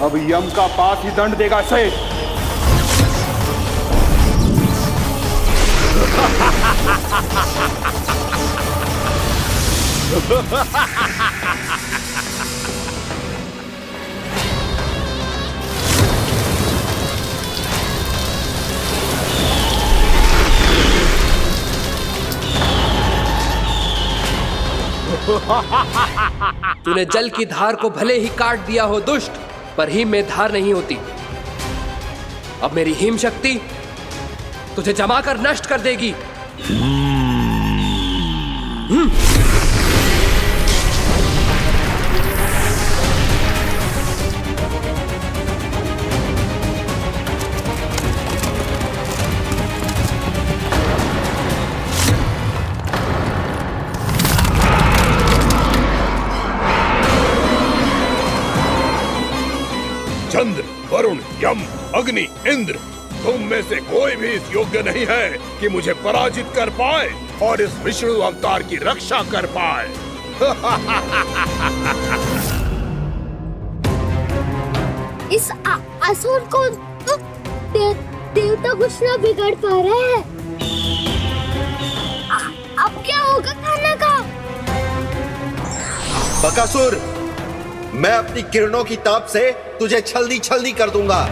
अब यम का पास ही दंड देगा इसे। तूने जल की धार को भले ही काट दिया हो दुष्ट, पर हिम में धार नहीं होती। अब मेरी हिम शक्ति तुझे जमाकर नष्ट कर देगी। चंद्र, वरुण, यम, अग्नि, इंद्र, तुम में से कोई भी इस योग्य नहीं है कि मुझे पराजित कर पाए और इस विष्णु अवतार की रक्षा कर पाए। इस असुर को तो देवता कुछ ना बिगाड़ पा रहे हैं। अब क्या होगा खाना का? बकासुर, मैं अपनी किरणों की ताप से तुझे छल्दी छल्दी कर दूंगा।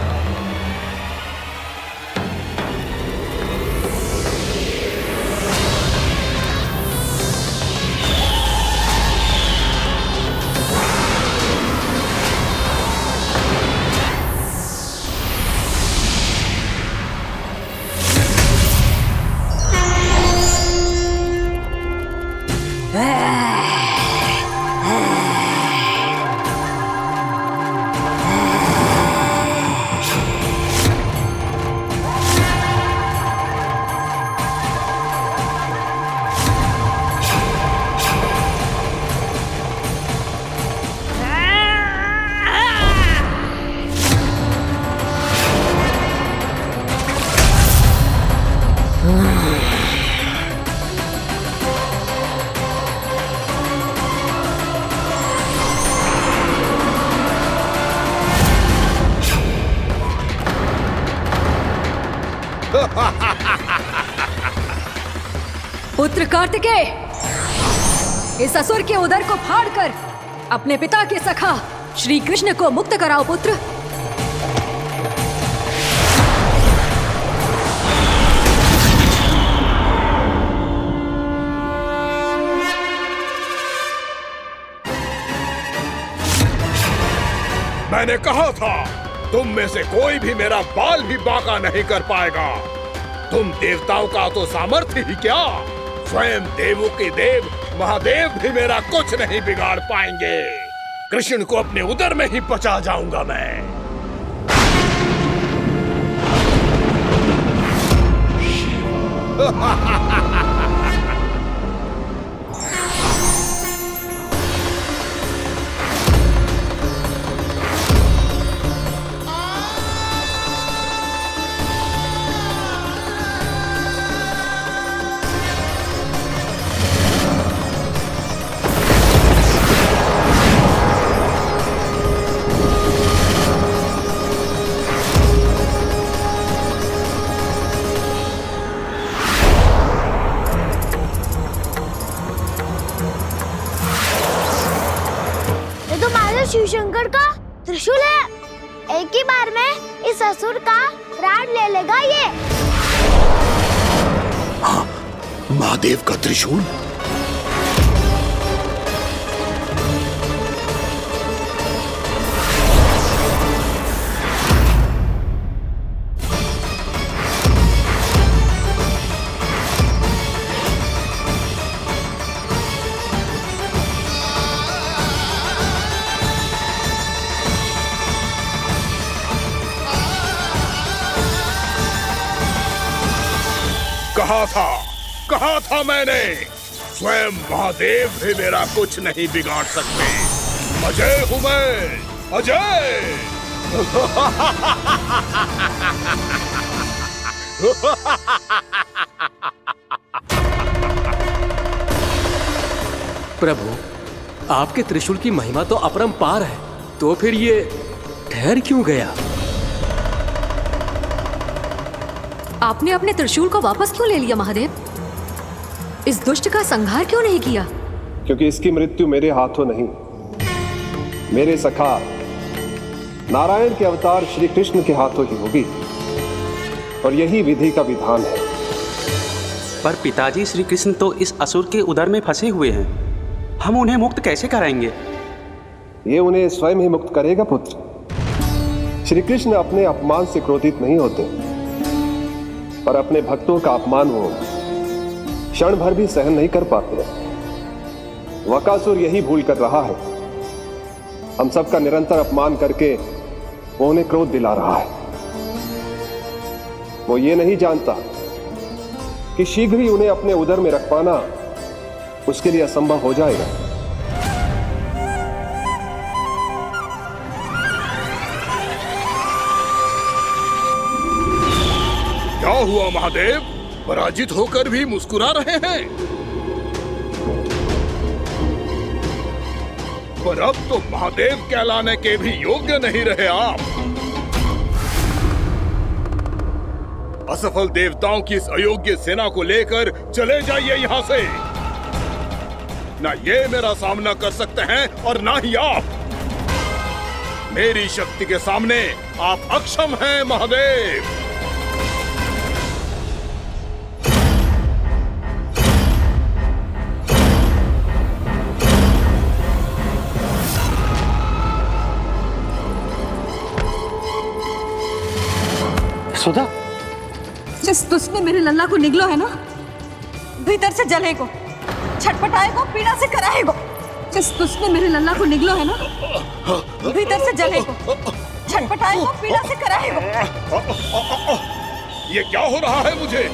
पुत्र कार्तिकेय, इस असुर के उदर को फाड़कर अपने पिता के सखा श्री कृष्ण को मुक्त कराओ पुत्र। मैंने कहा था, तुम में से कोई भी मेरा बाल भी बांका नहीं कर पाएगा। तुम देवताओं का तो सामर्थ्य ही क्या, स्वयं देवों के देव महादेव भी मेरा कुछ नहीं बिगाड़ पाएंगे। कृष्ण को अपने उदर में ही पचा जाऊंगा मैं। शिव शंकर का त्रिशूल है। एक ही बार में इस असुर का प्राण ले लेगा ये। हाँ, महादेव का त्रिशूल। कहा था मैंने, स्वयं महादेव भी मेरा कुछ नहीं बिगाड़ सकते। अजय हूं मैं, अजय। प्रभु, आपके त्रिशूल की महिमा तो अपरंपार है, तो फिर ये ठहर क्यों गया? आपने अपने त्रिशूल को वापस क्यों ले लिया महादेव? इस दुष्ट का संहार क्यों नहीं किया? क्योंकि इसकी मृत्यु मेरे हाथों नहीं, मेरे सखा नारायण के अवतार श्री कृष्ण के हाथों ही होगी, और यही विधि का विधान है। पर पिताजी, श्री कृष्ण तो इस असुर के उदर में फंसे हुए हैं, हम उन्हें मुक्त कैसे कराएंगे? ये उन्हें स्वयं ही मुक्त करेगा पुत्र। श्री कृष्ण अपने अपमान से क्रोधित नहीं होते, पर अपने भक्तों का अपमान वो क्षण भर भी सहन नहीं कर पाते। वकासुर यही भूल कर रहा है, हम सबका निरंतर अपमान करके वो उन्हें क्रोध दिला रहा है। वो ये नहीं जानता कि शीघ्र ही उन्हें अपने उदर में रख पाना उसके लिए असंभव हो जाएगा। क्या हुआ महादेव? पराजित होकर भी मुस्कुरा रहे हैं। पर अब तो महादेव कहलाने के भी योग्य नहीं रहे आप। असफल देवताओं की इस अयोग्य सेना को लेकर चले जाइए यहां से। ना ये मेरा सामना कर सकते हैं और ना ही आप। मेरी शक्ति के सामने आप अक्षम हैं महादेव। सुधा, जिस दुष्ट ने मेरे लल्ला को निगलो है ना, भीतर से जलेगो, छटपटाएगो, पीड़ा से कराएगो। जिस दुष्ट ने मेरे लल्ला को निगलो है ना, भीतर से जलेगो, छटपटाएगो, पीड़ा से कराएगो। ये क्या हो रहा है मुझे?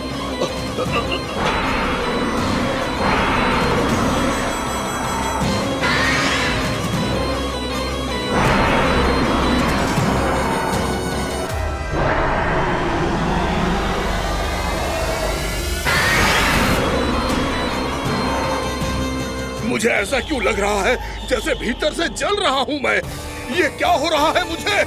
मुझे ऐसा क्यों लग रहा है जैसे भीतर से जल रहा हूं मैं? ये क्या हो रहा है मुझे?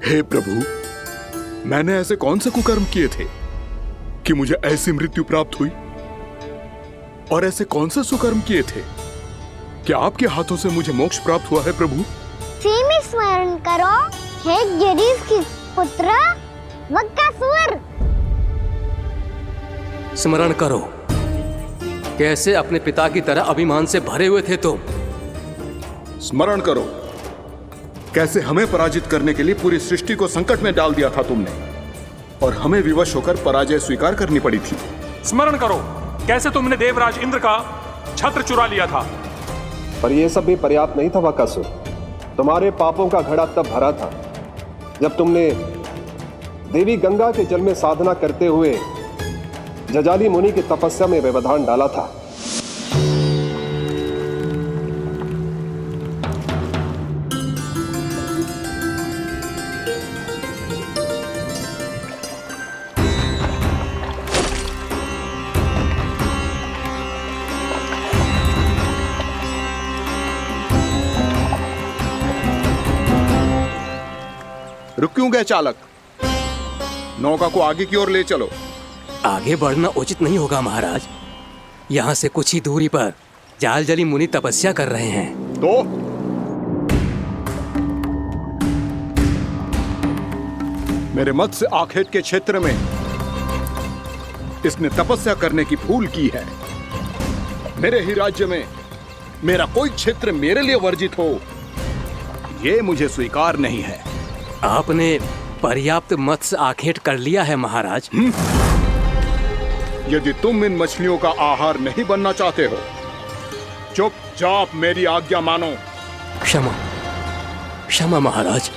हे प्रभु, मैंने ऐसे कौन से कुकर्म किए थे कि मुझे ऐसी मृत्यु प्राप्त हुई? और ऐसे कौन से सुकर्म किए थे? क्या आपके हाथों से मुझे मोक्ष प्राप्त हुआ है प्रभु? सीमी स्मरण करो, हे जरीफ की पुत्र वक्कासुर। स्मरण करो, कैसे अपने पिता की तरह अभिमान से भरे हुए थे तुम। स्मरण करो, कैसे हमें पराजित करने के लिए पूरी सृष्टि को संकट में डाल दिया था तुमने, और हमें विवश होकर पराजय स्वीकार करनी पड़ी थी। स्मरण करो, कैसे तुमने देवराज इंद्र का छत्र चुरा लिया था। पर यह सब भी पर्याप्त नहीं था वक्कासुर। तुम्हारे पापों का घड़ा तब भरा था जब तुमने देवी गंगा के जल में साधना करते हुए जजाली मुनि की तपस्या में व्यवधान डाला था। रुक क्यों गए चालक? नौका को आगे की ओर ले चलो। आगे बढ़ना उचित नहीं होगा महाराज। यहाँ से कुछ ही दूरी पर जालजली मुनि तपस्या कर रहे हैं। तो मेरे मत्स्य आखेट के क्षेत्र में इसने तपस्या करने की भूल की है। मेरे ही राज्य में मेरा कोई क्षेत्र मेरे लिए वर्जित हो, यह मुझे स्वीकार नहीं है। आपने पर्याप्त मत्स्य आखेट कर लिया है महाराज। यदि तुम इन मछलियों का आहार नहीं बनना चाहते हो, चुपचाप मेरी आज्ञा मानो। क्षमा, क्षमा महाराज।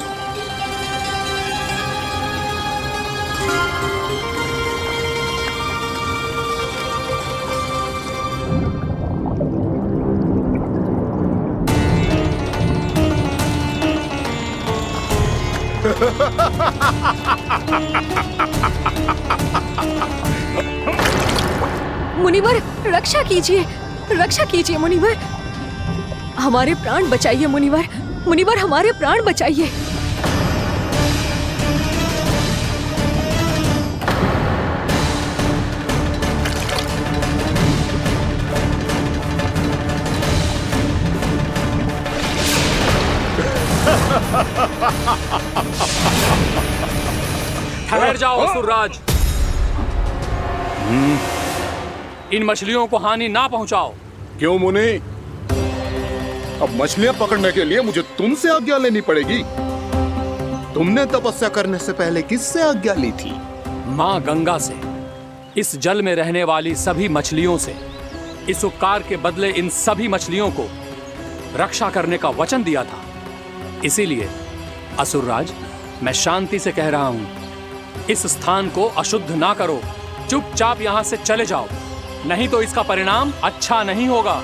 मुनिवर, रक्षा कीजिए, रक्षा कीजिए मुनिवर, हमारे प्राण बचाइए मुनिवर, मुनिवर हमारे प्राण बचाइए। ठहर जाओ असुरराज, इन मछलियों को हानि ना पहुंचाओ। क्यों मुनि? अब मछलियां पकड़ने के लिए मुझे तुमसे आज्ञा लेनी पड़ेगी। तुमने तपस्या करने से पहले किससे आज्ञा ली थी? मां गंगा से, इस जल में रहने वाली सभी मछलियों से। इस उपकार के बदले इन सभी मछलियों को रक्षा करने का वचन दिया था। इसीलिए असुरराज, मैं शांति से कह रहा हूं, इस स्थान को अशुद्ध ना करो। चुपचाप यहां से चले जाओ, नहीं तो इसका परिणाम अच्छा नहीं होगा।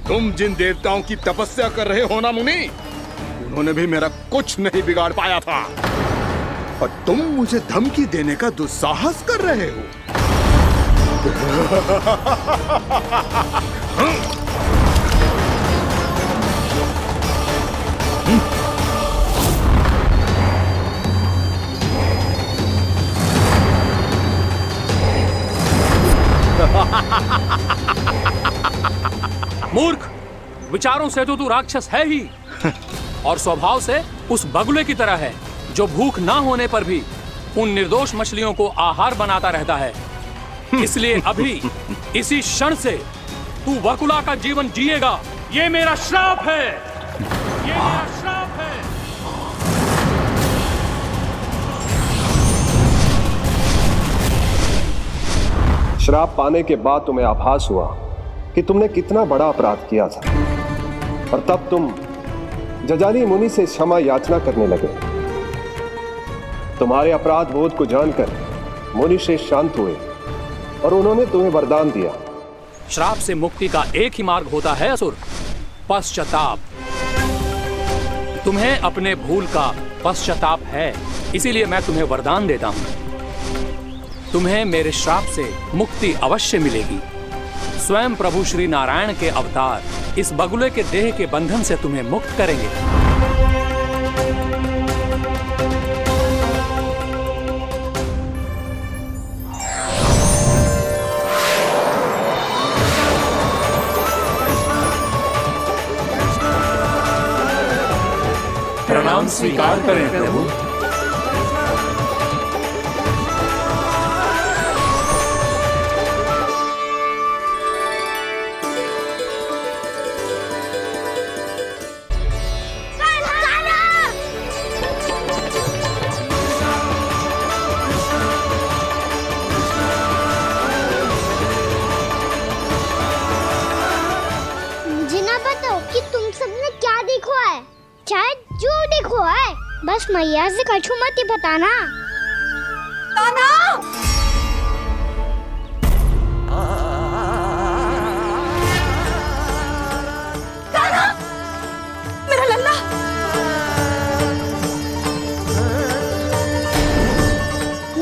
तुम जिन देवताओं की तपस्या कर रहे हो ना मुनि, उन्होंने भी मेरा कुछ नहीं बिगाड़ पाया था, और तुम मुझे धमकी देने का दुस्साहस कर रहे हो। मूर्ख, विचारों से तो तू राक्षस है ही, और स्वभाव से उस बगुले की तरह है जो भूख ना होने पर भी उन निर्दोष मछलियों को आहार बनाता रहता है। इसलिए अभी इसी क्षण से तू वकुला का जीवन जिएगा। ये मेरा श्राप है, ये मेरा श्राप है। श्राप पाने के बाद तुम्हें आभास हुआ कि तुमने कितना बड़ा अपराध किया था, और तब तुम जजाली मुनि से क्षमा याचना करने लगे। तुम्हारे अपराध बोध को जानकर मुनि से शांत हुए और उन्होंने तुम्हें वरदान दिया। श्राप से मुक्ति का एक ही मार्ग होता है असुर, पश्चाताप। तुम्हें अपने भूल का पश्चाताप है, इसीलिए मैं तुम्हें वरदान देता हूं। तुम्हें मेरे श्राप से मुक्ति अवश्य मिलेगी। स्वयं प्रभु श्री नारायण के अवतार इस बगुले के देह के बंधन से तुम्हें मुक्त करेंगे। हम स्वीकार करें प्रभु। मुझे ना बताओ कि तुम सबने क्या देखा है, चाहे जो देखो है, बस मैया से कछु मत ही बताना। कान्हा! कान्हा! मेरा लल्ला!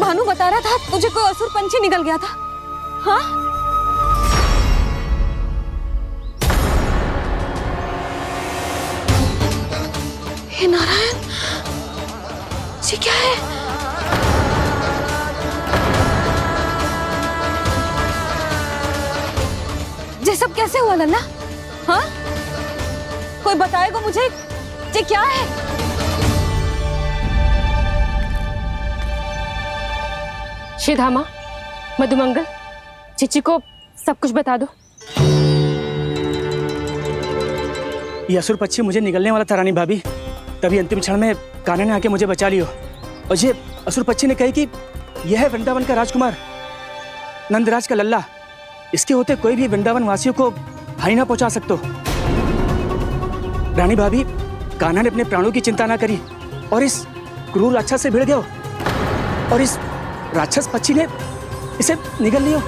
भानु बता रहा था तुझे कोई असुर पंछी निकल गया था। हाँ? हे नारायण, ये क्या है? ये सब कैसे हुआ लल्ला? हाँ? कोई बताएगा मुझे ये क्या है? श्रीधामा, मधुमंगल, चिची को सब कुछ बता दो। ये असुर पक्षी मुझे निकलने वाला था रानी भाभी, तभी अंतिम क्षण में कान्हा ने आके मुझे बचा लियो। और ये असुर पक्षी ने कही कि यह है वृंदावन का राजकुमार, नंदराज का लल्ला। इसके होते कोई भी वृंदावन वासियों को हानि ना पहुंचा सकते। रानी भाभी, कान्हा ने अपने प्राणों की चिंता ना करी और इस क्रूर राक्षस से भिड़ गयो और इस राक्षस पक्षी ने इसे निगल लियो।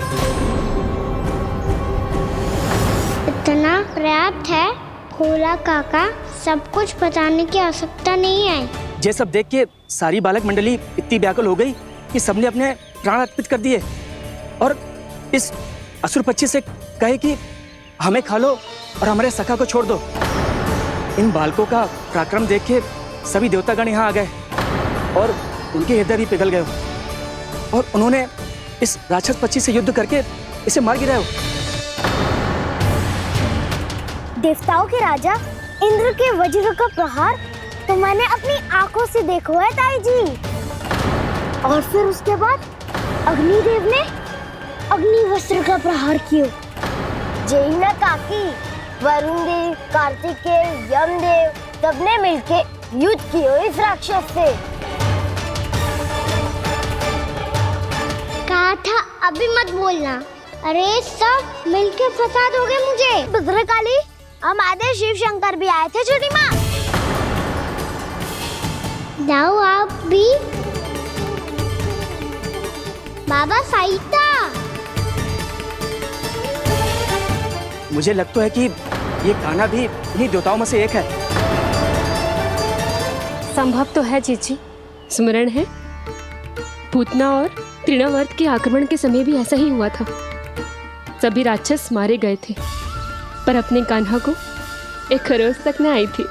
इतना पर्याप्त है भोला काका, सब कुछ बताने की आवश्यकता नहीं है। ये सब देख के सारी बालक मंडली इतनी व्याकुल हो गई कि सबने अपने प्राण अर्पित कर दिए और इस असुर पक्षी से कहे कि हमें खा लो और हमारे सखा को छोड़ दो। इन बालकों का पराक्रम देख के सभी देवतागण यहाँ आ गए और उनके हृदय भी पिघल गए और उन्होंने इस राक्षस पक्षी से युद्ध करके इसे मार गिराया। देवताओं के राजा इंद्र के वज्र का प्रहार तो मैंने अपनी आंखों से देखा है ताई जी। और फिर उसके बाद अग्निदेव ने अग्निवस्त्र का प्रहार किया। जय ना काकी, वरुण देव, कार्तिकेय, यमदेव सबने मिलके युद्ध किया इस राक्षस से। कहा था अभी मत बोलना। अरे सब मिलके फंसा दोगे मुझे। भद्रकाली, हमारे शिव शंकर भी आए थे छोटी माँ। जाओ आप भी। बाबा साईता, मुझे लगता है कि ये कान्हा भी इन्हीं देवताओं में से एक है। संभव तो है चीची। स्मरण है, पूतना और तृणावर्त के आक्रमण के समय भी ऐसा ही हुआ था। सभी राक्षस मारे गए थे पर अपने कान्हा को एक खरोच तक न आई थी।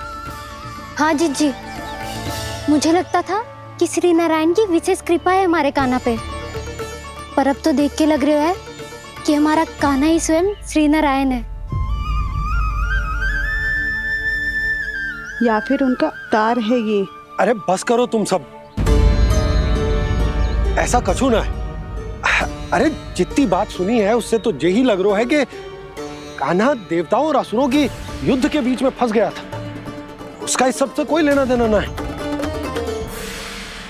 हाँ जीजी, मुझे लगता था कि श्री नारायण की विशेष कृपा है हमारे कान्हा पे, पर अब तो देख के लग रहा है कि हमारा कान्हा ही स्वयं श्री नारायण है। या फिर उनका अवतार है ये। अरे बस करो तुम सब, ऐसा कछु ना है। अरे जितनी बात सुनी है उससे तो यही लग रहा है कि कान्हा देवताओं और असुरों की युद्ध के बीच में फंस गया था। उसका इस सब से कोई लेना देना ना है।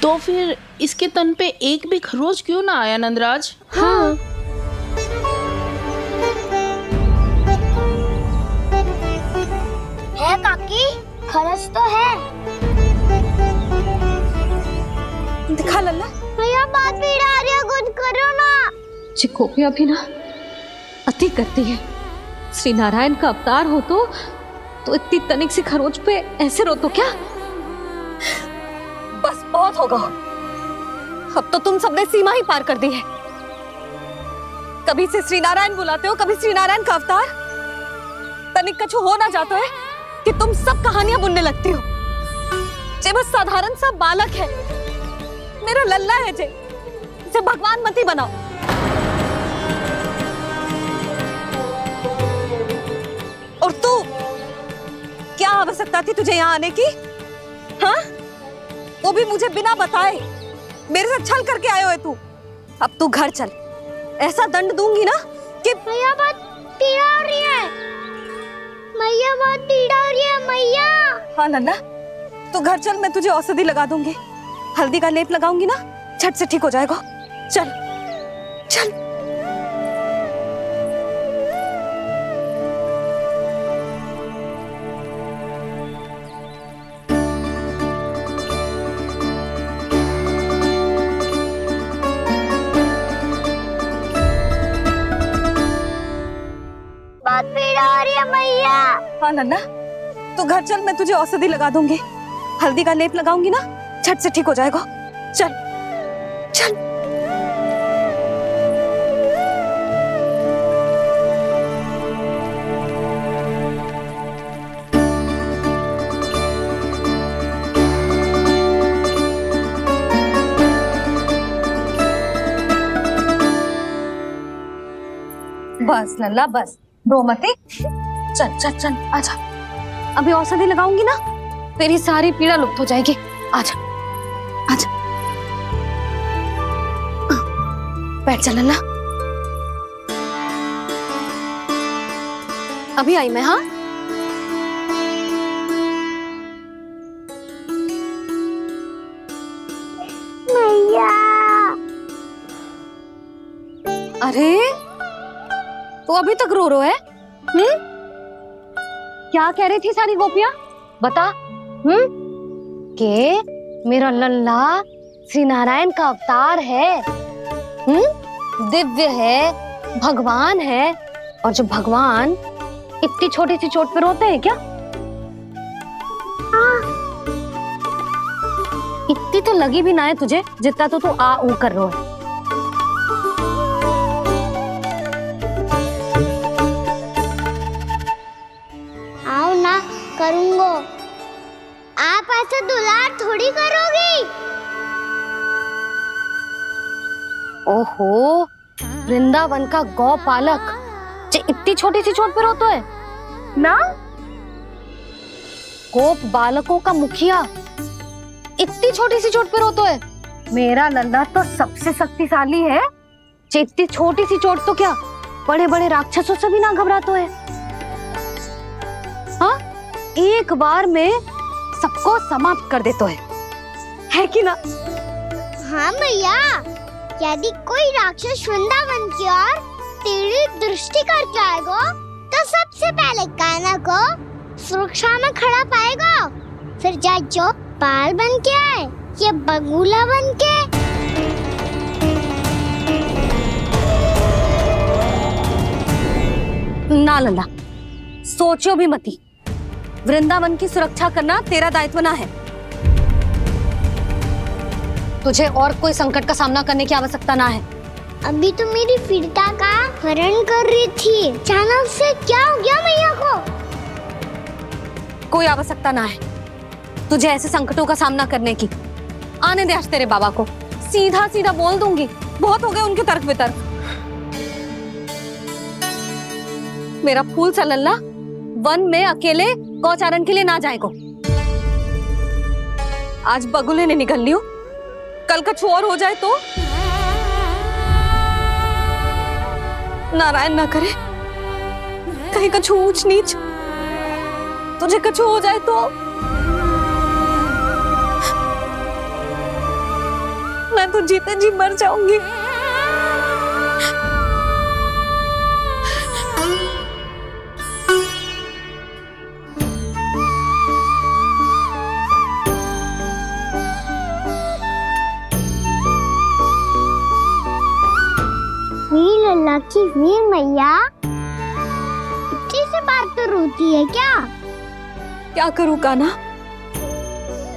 तो फिर इसके तन पे एक भी खरोच क्यों ना आया नंदराज? हाँ, है काकी, खरच तो है। दिखा लल्ला। भैया बात पीड़ा आ रही है, कुछ करो ना। चिकोपिया भी ना अति करती है। श्री नारायण का अवतार हो तो इतनी तनिक सी खरोच पे ऐसे रो तो क्या? बस बहुत होगा। अब तो तुम सबने सीमा ही पार कर दी है। कभी से श्री नारायण बुलाते हो, कभी श्री नारायण का अवतार। तनिक कछु हो ना जाता है कि तुम सब कहानियां बुनने लगती हो। जे बस साधारण सा बालक है, मेरा लल्ला है जे भगवान मत ही बनाओ। और तू, क्या आवश्यकता थी तुझे यहाँ आने की? हाँ, वो भी मुझे बिना बताए। मेरे साथ छल करके आयो है तू। अब तू घर चल, ऐसा दंड दूंगी ना कि मैया बहुत पीड़ा हो रही है, मैया बहुत पीड़ा हो रही है मैया। हाँ नन्ना, तू घर चल, मैं तुझे औषधि लगा दूंगी। हल्दी का लेप लगाऊंगी ना, झट से ठीक हो जाएगा। चल चल। बहुत पीड़ा हो रही है मैया। हाँ नन्ना, तू घर चल, मैं तुझे औषधि लगा दूंगी। हल्दी का लेप लगाऊंगी ना, झट से ठीक हो जाएगा। चल चल। बस लल्ला बस, रो मत। चल चल चल, आजा। अभी औषधि लगाऊंगी ना, तेरी सारी पीड़ा लुप्त हो जाएगी। आजा आजा, बैठ जा लल्ला। अभी आई मैं। हाँ मैया। अरे तो अभी तक रो रो है? क्या कह रही थी सारी गोपियां? बता। के मेरा लल्ला श्री नारायण का अवतार है, दिव्य है, भगवान है। और जो भगवान इतनी छोटी सी चोट पे रोते हैं क्या? इतनी तो लगी भी ना है तुझे जितना तो तू आ ऊ कर रो है। आओ ना करूंगो, आप ऐसे दुलार थोड़ी करोगी। ओहो, वृंदावन का गौपालक जो इतनी छोटी सी चोट पे रोता है ना? गोप बालकों का मुखिया इतनी छोटी सी चोट पे रोता है? मेरा लल्ला तो सबसे शक्तिशाली है, जो इतनी छोटी सी चोट तो क्या बड़े बड़े राक्षसों से भी ना घबराता है। हाँ, एक बार में सबको समाप्त कर देता है कि ना? हाँ मैया, यदि कोई राक्षस वृंदावन की ओर तेरी दृष्टि करके आएगा तो सबसे पहले कान्हा को सुरक्षा में खड़ा पाएगा, फिर चाहे जो बाल बन के आए या बगुला बन के। ना लल्ला, सोचो भी मती। वृंदावन की सुरक्षा करना तेरा दायित्व ना है। तुझे और कोई संकट का सामना करने की आवश्यकता ना है। अभी तो मेरी पीड़िता का हरण कर रही थी, अचानक से क्या हो गया मैया को? कोई आवश्यकता ना है तुझे ऐसे संकटों का सामना करने की। आने दे आज तेरे बाबा को, सीधा सीधा बोल दूंगी। बहुत हो गए उनके तर्क वितर्क। मेरा फूल सा लल्ला वन में अकेले गौचारण के लिए ना जाएगो। आज बगुले ने निकल लियो, कल कछु और हो जाए तो? नारायण ना करे, कहीं कछु ऊंच नीच तुझे कछु हो जाए तो? मैं तो जीते जी मर जाऊंगी। वीर लल्ला की वीर मैया इतनी सी बात तो रोती है क्या? क्या करूं कान्हा,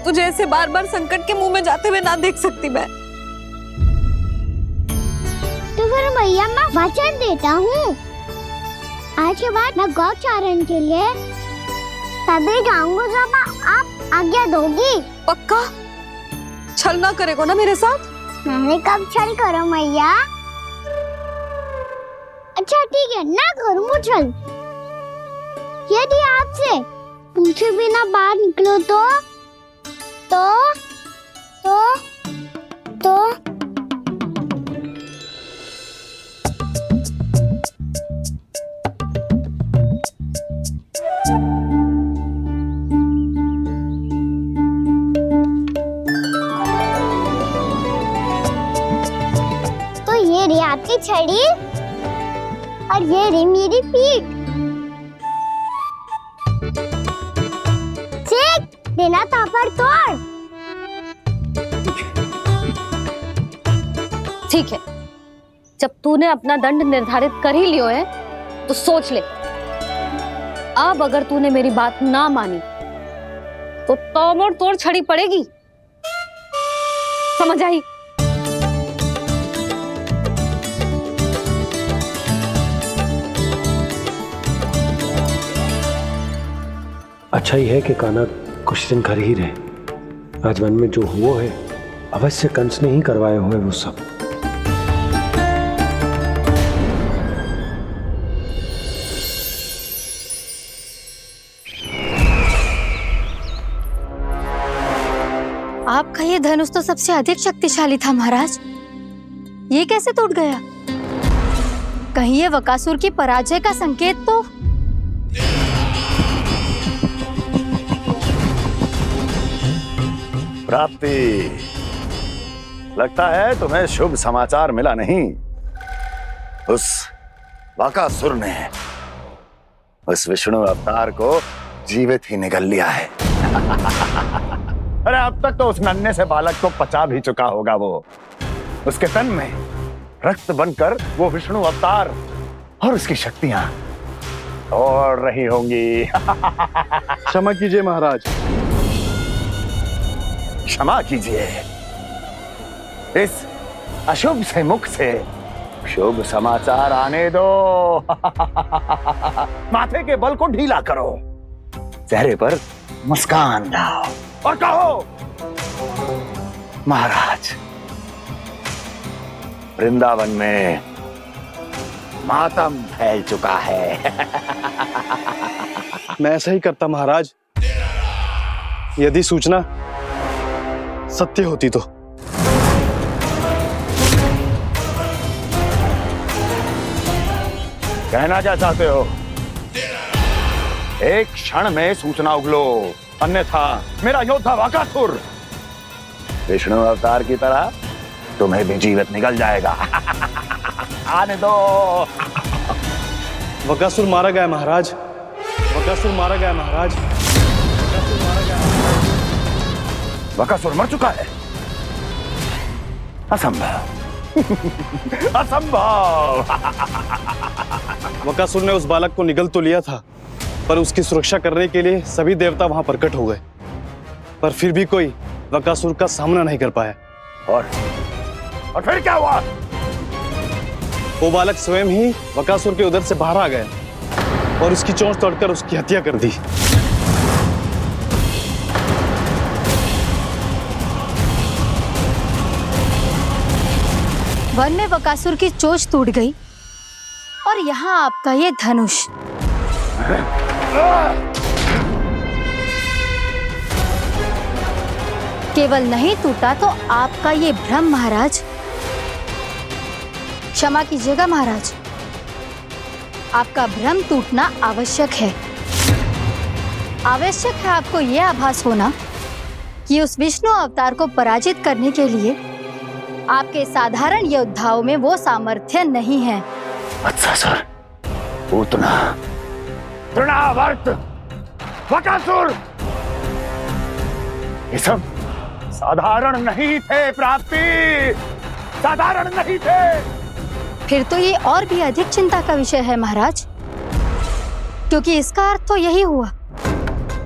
तुझे ऐसे बार बार संकट के मुंह में जाते हुए ना देख सकती मैं। तो फिर मैया मैं वचन देता हूँ, आज के बाद मैं गौचारण के लिए तभी जाऊंगा जब आप आज्ञा दोगी। पक्का? छल ना करेगो ना मेरे साथ? मैंने कब छल करो मैया? अच्छा ठीक है, ना करूँगा छल। यदि आपसे पूछे बिना बाहर निकलो तो रही आपकी छड़ी और ये रही मेरी पीठ। चेक देना तापर तोड़। ठीक है, जब तूने अपना दंड निर्धारित कर ही लियो है तो सोच ले, अब अगर तूने मेरी बात ना मानी तो तोड़ तोड़ छड़ी पड़ेगी, समझ आई? अच्छा ही है कि कान्हा कुछ दिन घर ही रहे। आज वन में जो हुआ है अवश्य कंस ने ही करवाए हुए वो सब। आपका ये धनुष तो सबसे अधिक शक्तिशाली था महाराज, ये कैसे टूट गया? कहीं ये बकासुर की पराजय का संकेत तो? प्राप्ति, लगता है तुम्हें शुभ समाचार मिला नहीं। उस बकासुर ने उस विष्णु अवतार को जीवित ही निगल लिया है। अरे अब तक तो उस नन्हे से बालक को पचा भी चुका होगा वो। उसके तन में रक्त बनकर वो विष्णु अवतार और उसकी शक्तियां दौड़ रही होंगी। क्षमा कीजिए महाराज। क्षमा कीजिए, इस अशुभ से मुख से शुभ समाचार आने दो। माथे के बल को ढीला करो, चेहरे पर मुस्कान लाओ और कहो, महाराज, वृंदावन में मातम फैल चुका है। मैं ऐसा ही करता महाराज, यदि सूचना सत्य होती तो। कहना क्या चाहते हो? एक क्षण में सूचना उगलो, अन्यथा मेरा योद्धा बकासुर विष्णु अवतार की तरह तुम्हें भी जीवित निकल जाएगा। आने दो। बकासुर मारा गया महाराज, बकासुर मारा गया महाराज, बकासुर मारा गया। बकासुर मर चुका है? असंभव। असंभव। बकासुर ने उस बालक को निगल तो लिया था, पर उसकी सुरक्षा करने के लिए सभी देवता वहां प्रकट हो गए, पर फिर भी कोई बकासुर का सामना नहीं कर पाया। और फिर क्या हुआ? वो बालक स्वयं ही बकासुर के उदर से बाहर आ गया और उसकी चोंच तोड़कर उसकी हत्या कर दी। वन में बकासुर की चोंच टूट गई और यहाँ आपका ये धनुष। केवल नहीं टूटा तो आपका ये भ्रम महाराज। क्षमा कीजिएगा महाराज, आपका भ्रम टूटना आवश्यक है। आवश्यक है आपको यह आभास होना कि उस विष्णु अवतार को पराजित करने के लिए आपके साधारण योद्धाओं में वो सामर्थ्य नहीं है। अच्छा सर, पूतना, तृणावर्त, बकासुर, ये सब साधारण नहीं थे प्राप्ति, साधारण नहीं थे। फिर तो ये और भी अधिक चिंता का विषय है महाराज, क्योंकि इसका अर्थ तो यही हुआ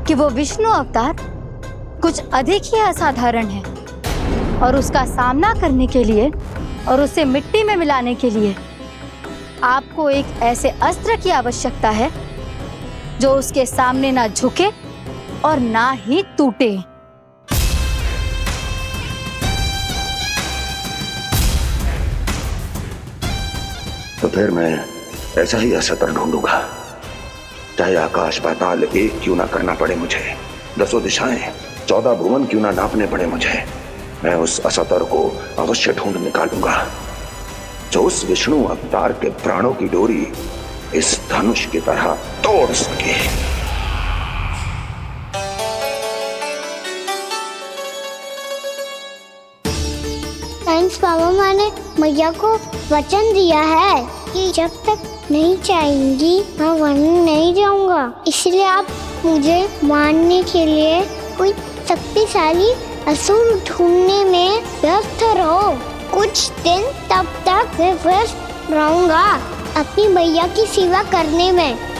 कि वो विष्णु अवतार कुछ अधिक ही असाधारण है और उसका सामना करने के लिए और उसे मिट्टी में मिलाने के लिए आपको एक ऐसे अस्त्र की आवश्यकता है जो उसके सामने ना झुके और ना ही टूटे। तो फिर मैं ऐसा ही अस्त्र ढूंढूंगा, चाहे आकाश पाताल एक क्यों ना करना पड़े मुझे, 10 दिशाएं 14 भुवन क्यों ना नापने पड़े मुझे। मैं उस अस्त्र को अवश्य ढूंढ निकालूंगा जो उस विष्णु अवतार के प्राणों की डोरी इस धनुष की तरह तोड़ सके। साइंस पापा ने मैया को वचन दिया है कि जब तक नहीं चाहेंगी मैं वन नहीं जाऊंगा। इसलिए आप मुझे मारने के लिए कोई शक्तिशाली असुर ढूंढने में व्यस्त रहो। कुछ दिन तब तक मैं व्यस्त रहूंगा अपनी मैया की सेवा करने में।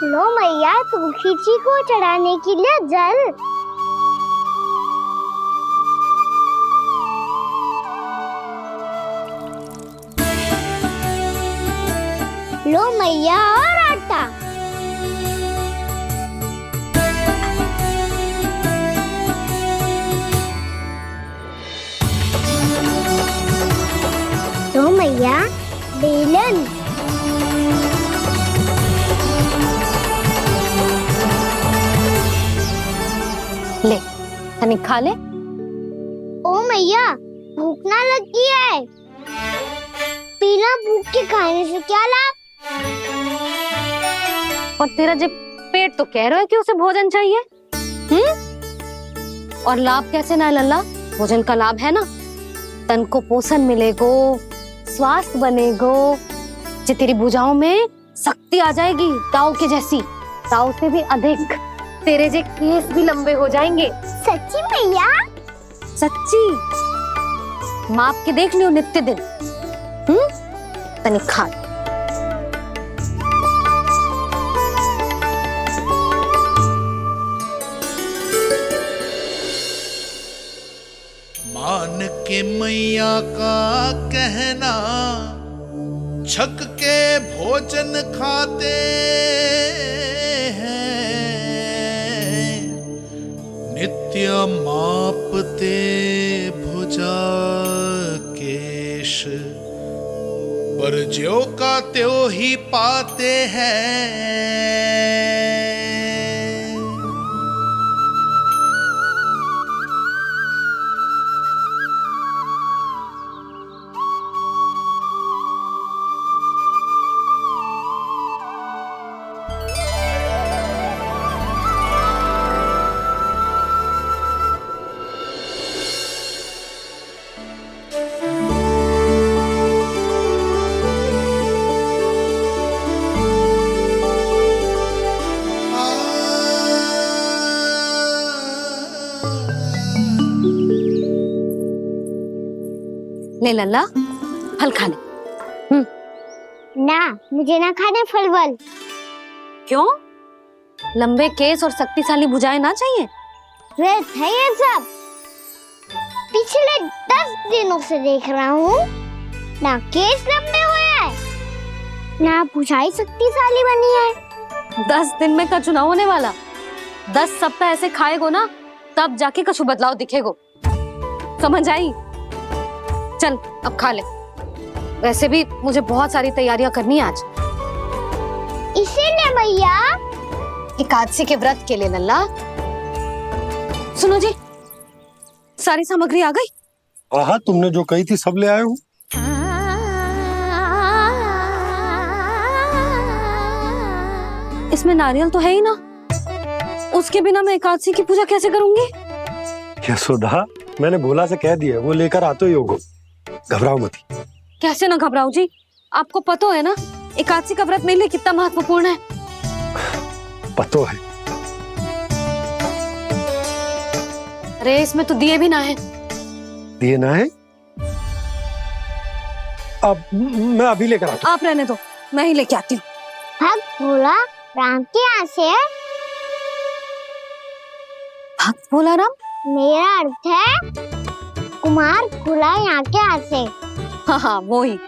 लो मैया, तुलसी जी को चढ़ाने के लिए जल। लो मैया, और आटा। लो मैया, बेलन। ले, तनिक खा ले। ओ मैया, भूख ना लगी है। बिना भूख के खाने से क्या लाभ? और तेरा जब पेट तो कह रहा है कि उसे भोजन चाहिए, और लाभ कैसे ना लल्ला? भोजन का लाभ है ना, तन को पोषण मिलेगो, स्वास्थ्य बनेगो, जो तेरी भुजाओं में शक्ति आ जाएगी, ताऊ के जैसी, ताऊ से भी अधिक। तेरे जे केस भी लंबे हो जाएंगे। सच्ची मैया? सच्ची। माप के देख लियो नित्य दिन। तनिक खा। मान के मैया का कहना, छक के भोजन खाते हैं, नित्य मापते भुजा केश, पर ज्यों का त्यों ही पाते हैं। ले लल्ला, फल खा ले। ना, मुझे ना खाने फल वल। क्यों? लंबे केस और शक्तिशाली भुजाएं ना चाहिए? व्यर्थ है ये सब। पिछले 10 दिनों से देख रहा हूँ, ना केस लंबे हुए हैं, ना भुजाएं शक्तिशाली बनी है। 10 दिन में का चुनाव होने वाला। 10 सप्ताह ऐसे खाएगो ना, तब जाके कुछ बदलाव दिखेगो। समझ आई? चल अब खा ले। वैसे भी मुझे बहुत सारी तैयारियां करनी है आज। इसीलिए मैया, एकादशी के व्रत के लिए लल्ला। सुनो जी, सारी सामग्री आ गई? हाँ, तुमने जो कही थी सब ले आए हूँ। इसमें नारियल तो है ही ना, उसके बिना मैं एकादशी की पूजा कैसे करूंगी? यशोदा, मैंने भोला से कह दिया, वो लेकर आते ही होगा। घबराओ मत। कैसे ना घबराओ जी, आपको पता है ना एकादशी का व्रत मेरे लिए कितना महत्वपूर्ण है। पता है। अरे इसमें तो दिए भी ना है। दिए ना है? अब मैं अभी लेकर आता हूँ। आप रहने दो, मैं ही लेके आती हूँ। भक्त भोला राम के यहाँ से? भक्त भोला राम? मेरा अर्थ है कुमार भोला यहाँ के यहाँ से। हाँ हाँ, वो ही।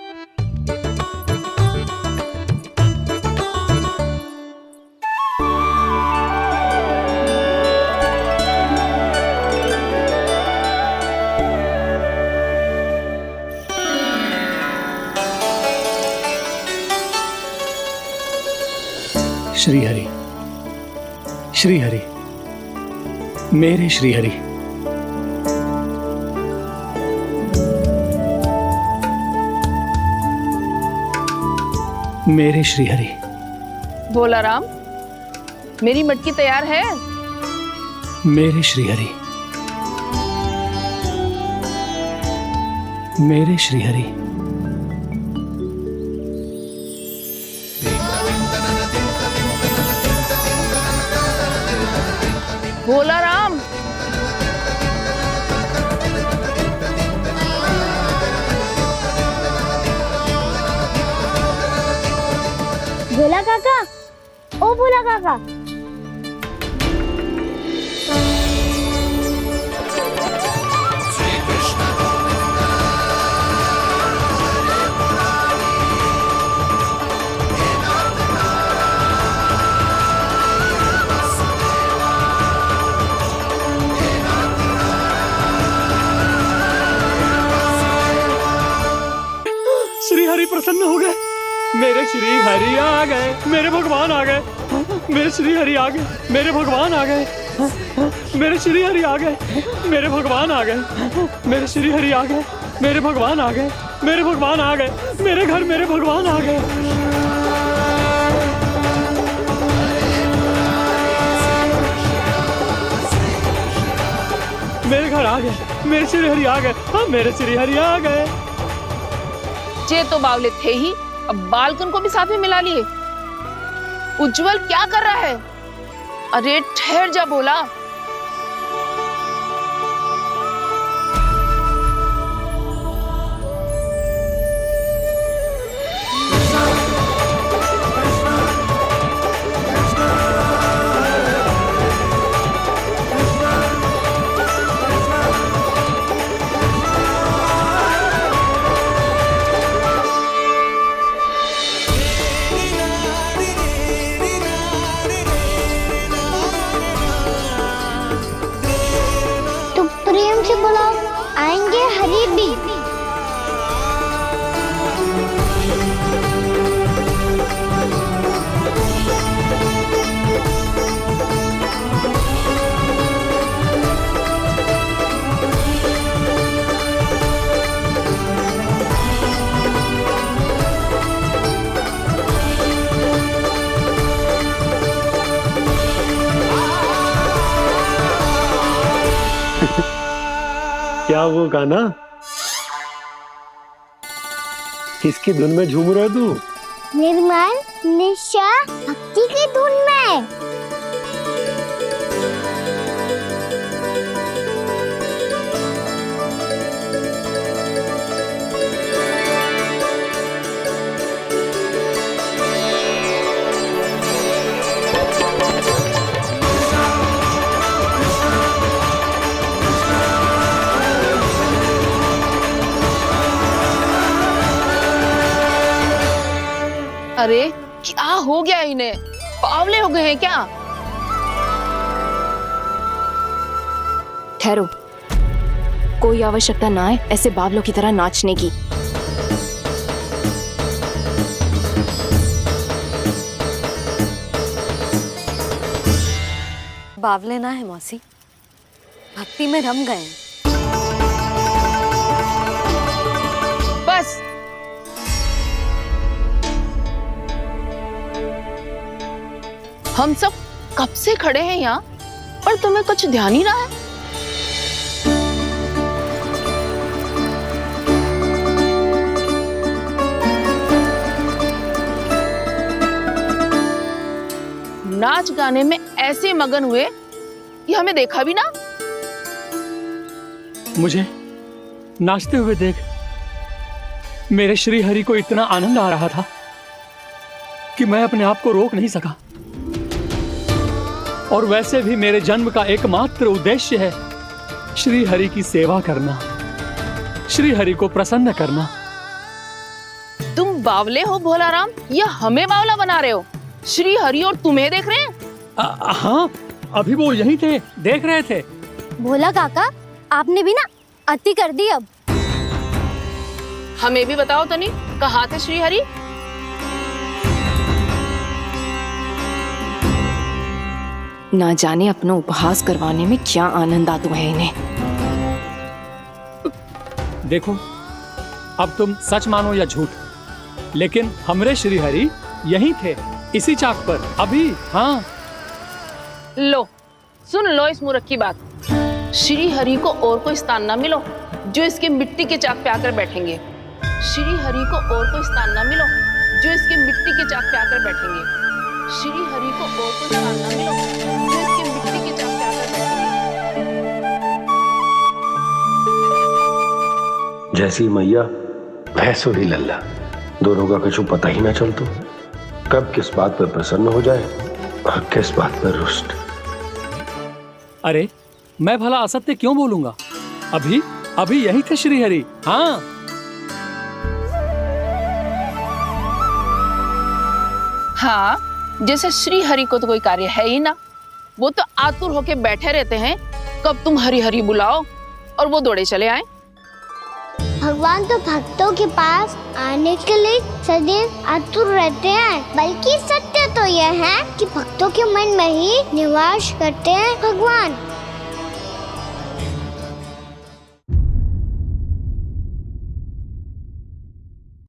श्री हरि, श्री हरि, मेरे श्री हरि। मेरे श्रीहरि। भोला राम, मेरी मटकी तैयार है? मेरे श्रीहरि। मेरे श्रीहरि। भोला राम, भोला काका, ओ भोला काका। श्री हरि प्रसन्न हो गए। मेरे श्री हरि आ गए, मेरे भगवान आ गए। मेरे श्री हरि आ गए, मेरे भगवान आ गए। मेरे श्री हरि आ गए, मेरे भगवान आ गए। मेरे श्री हरि आ गए, मेरे भगवान आ गए। मेरे भगवान आ गए, मेरे घर मेरे भगवान आ गए। मेरे घर आ गए, मेरे श्री हरि आ गए। हाँ, मेरे श्री हरि आ गए। जे तो बावले थे ही, अब बालकन को भी साथ में मिला लिए। उज्जवल क्या कर रहा है? अरे ठहर जा भोला। बुलाओ, आएंगे हरी भी। क्या वो गाना? किसकी धुन में झूम रहा तू? निर्मल निशा भक्ति की धुन में। अरे क्या हो गया इन्हें? पावले हो गए हैं क्या? ठहरो, कोई आवश्यकता ना है ऐसे बावलों की तरह नाचने की। बावले ना है मौसी, भक्ति में रम गए। बस हम सब कब से खड़े हैं यहाँ, पर तुम्हें कुछ ध्यान ही रहा है। नाच गाने में ऐसे मगन हुए कि हमें देखा भी ना। मुझे नाचते हुए देख मेरे श्री हरि को इतना आनंद आ रहा था कि मैं अपने आप को रोक नहीं सका। और वैसे भी मेरे जन्म का एकमात्र उद्देश्य है श्री हरि की सेवा करना, श्री हरि को प्रसन्न करना। तुम बावले हो भोला राम, या हमें बावला बना रहे हो? श्री हरि और तुम्हें देख रहे हैं? हाँ, अभी वो यहीं थे, देख रहे थे। भोला काका, आपने भी ना अति कर दी। अब हमें भी बताओ तनी, कहाँ थे श्री हरि? ना जाने अपना उपहास करवाने में क्या आनंद आता है इन्हें। देखो, अब तुम सच मानो या झूठ, लेकिन हमरे श्रीहरि यहीं थे, इसी चाक पर अभी। हाँ, लो सुन लो इस मूर्ख की बात। श्री हरि को और कोई स्थान ना मिलो जो इसके मिट्टी के चाक पे आकर बैठेंगे। श्री हरि को और कोई स्थान ना मिलो जो इसके मिट्टी के चाक पे आकर बैठेंगे। श्री हरि को और कोई स्थान ना मिलो जो इसके मिट्टी के चाक पे आकर बैठेंगे। जैसी मैया वैसो ही लल्ला, दोनों का कुछ पता ही ना चलतो, कब किस बात पर प्रसन्न हो जाए और किस बात पर रुष्ट। अरे मैं भला असत्य क्यों बोलूंगा? अभी अभी यही थे श्रीहरि। हाँ, हाँ, जैसे श्री हरि को तो कोई कार्य है ही ना, वो तो आतुर होके बैठे रहते हैं कब तुम हरि हरि बुलाओ और वो दौड़े चले आए। भगवान तो भक्तों के पास आने के लिए सदैव आतुर रहते हैं, बल्कि सत्य तो यह है कि भक्तों के मन में ही निवास करते हैं भगवान।